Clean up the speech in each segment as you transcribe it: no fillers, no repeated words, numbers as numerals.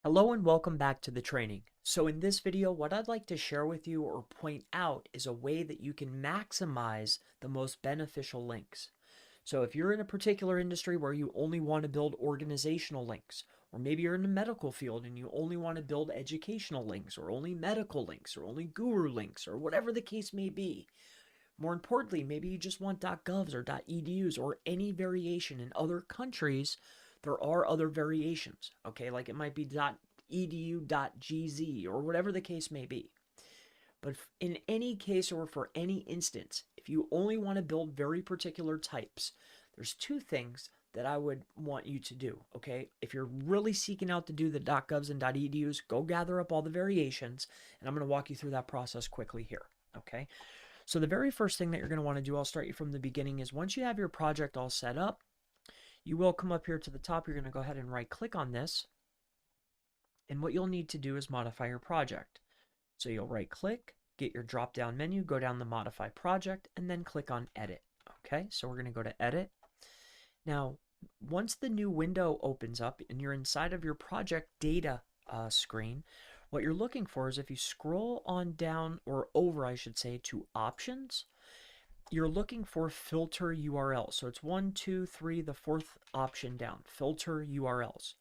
Hello and welcome back to the training. So in this video, what I'd like to share with you or point out is a way that you can maximize the most beneficial links. So if you're in a particular industry where you only want to build organizational links, or maybe you're in the medical field and you only want to build educational links, or only medical links, or only guru links, or whatever the case may be. More importantly, maybe you just want .govs or .edus or any variation in other countries. There are other variations, okay? Like it might be .edu, .gz, or whatever the case may be. But in any case or for any instance, if you only want to build very particular types, there's two things that I would want you to do, okay? If you're really seeking out to do the .govs and .edus, go gather up all the variations, and I'm going to walk you through that process quickly here, okay? So the very first thing that you're going to want to do, I'll start you from the beginning, is once you have your project all set up, you will come up here to the top. You're going to go ahead and right click on this. And what you'll need to do is modify your project. So you'll right click, get your drop down menu, go down the modify project, and then click on edit. Okay, so we're going to go to edit. Now, once the new window opens up and you're inside of your project data screen, what you're looking for is if you scroll on down, or over I should say, to options, you're looking for filter URLs. So it's 1, 2, 3, the fourth option down, filter URLs.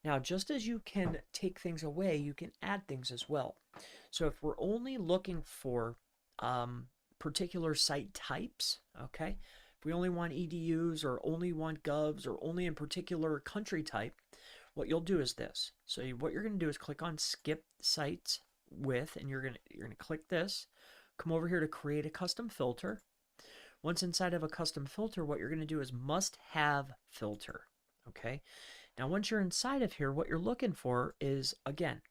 Now, just as you can take things away, you can add things as well. So if we're only looking for particular site types, okay, if we only want EDUs or only want govs or only in particular country type, what you'll do is this. So what you're going to do is click on skip sites with, and you're going to click this, come over here to create a custom filter. Once inside of a custom filter, what you're going to do is must have filter. Okay. Now, once you're inside of here, what you're looking for is, again,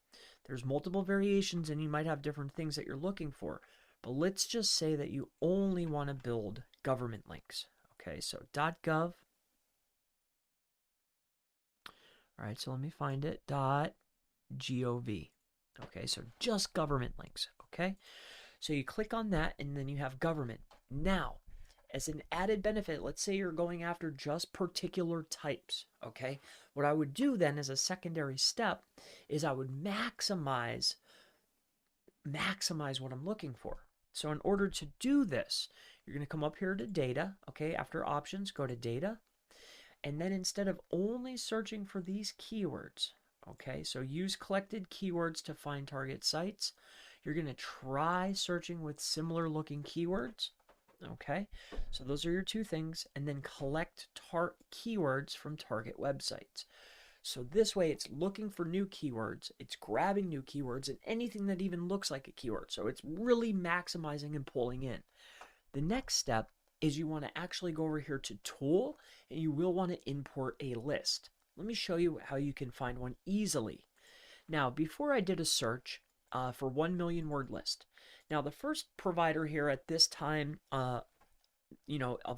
there's multiple variations and you might have different things that you're looking for. But let's just say that you only want to build government links. Okay, so .gov. All right, so let me find it. .gov. Okay, so just government links. Okay, so you click on that and then you have government. Now, as an added benefit, let's say you're going after just particular types, okay? What I would do then as a secondary step is I would maximize what I'm looking for. So in order to do this, you're going to come up here to data, okay? After options, go to data. And then instead of only searching for these keywords, okay? So use collected keywords to find target sites. You're going to try searching with similar looking keywords. Okay, so those are your two things, and then collect keywords from target websites. So this way it's looking for new keywords, it's grabbing new keywords, and anything that even looks like a keyword. So it's really maximizing and pulling in. The next step is you want to actually go over here to tool, and you will want to import a list. Let me show you how you can find one easily. Now, before I did a search for 1 million word list. Now, the first provider here at this time, of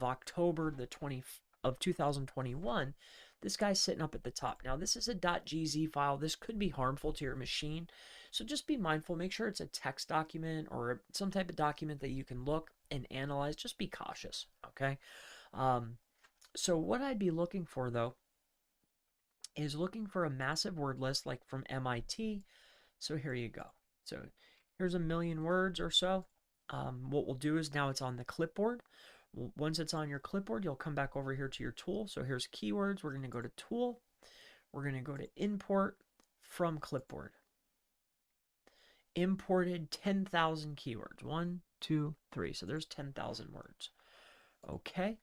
October the 20th of 2021, this guy's sitting up at the top. Now, this is a .gz file. This could be harmful to your machine, so just be mindful. Make sure it's a text document or some type of document that you can look and analyze. Just be cautious, okay? So what I'd be looking for, though, is looking for a massive word list like from MIT. So here you go. So here's 1 million words or so. What we'll do is now it's on the clipboard. Once it's on your clipboard, you'll come back over here to your tool. So here's keywords. We're going to go to tool. We're going to go to import from clipboard. Imported 10,000 keywords. 1, 2, 3. So there's 10,000 words. Okay.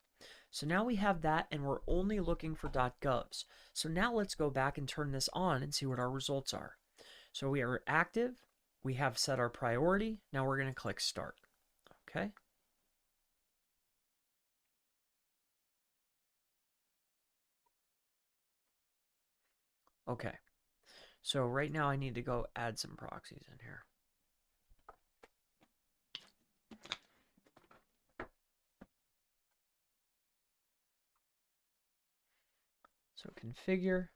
So now we have that, and we're only looking for .govs. So now let's go back and turn this on and see what our results are. So we are active. We have set our priority. Now we're going to click start. Okay. Okay. So right now I need to go add some proxies in here. So configure.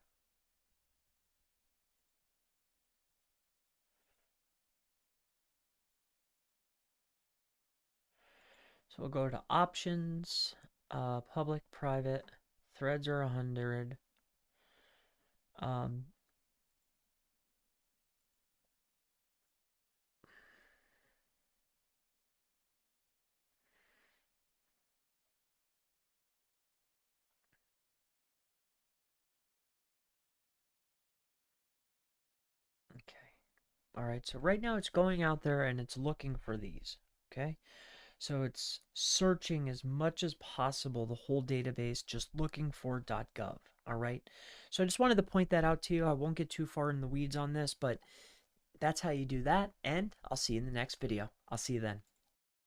So we'll go to options, public, private, threads are 100. All right, so right now it's going out there and it's looking for these. Okay, so it's searching as much as possible the whole database, just looking for .gov. All right, so I just wanted to point that out to you. I won't get too far in the weeds on this, but that's how you do that, and I'll see you in the next video. I'll see you then.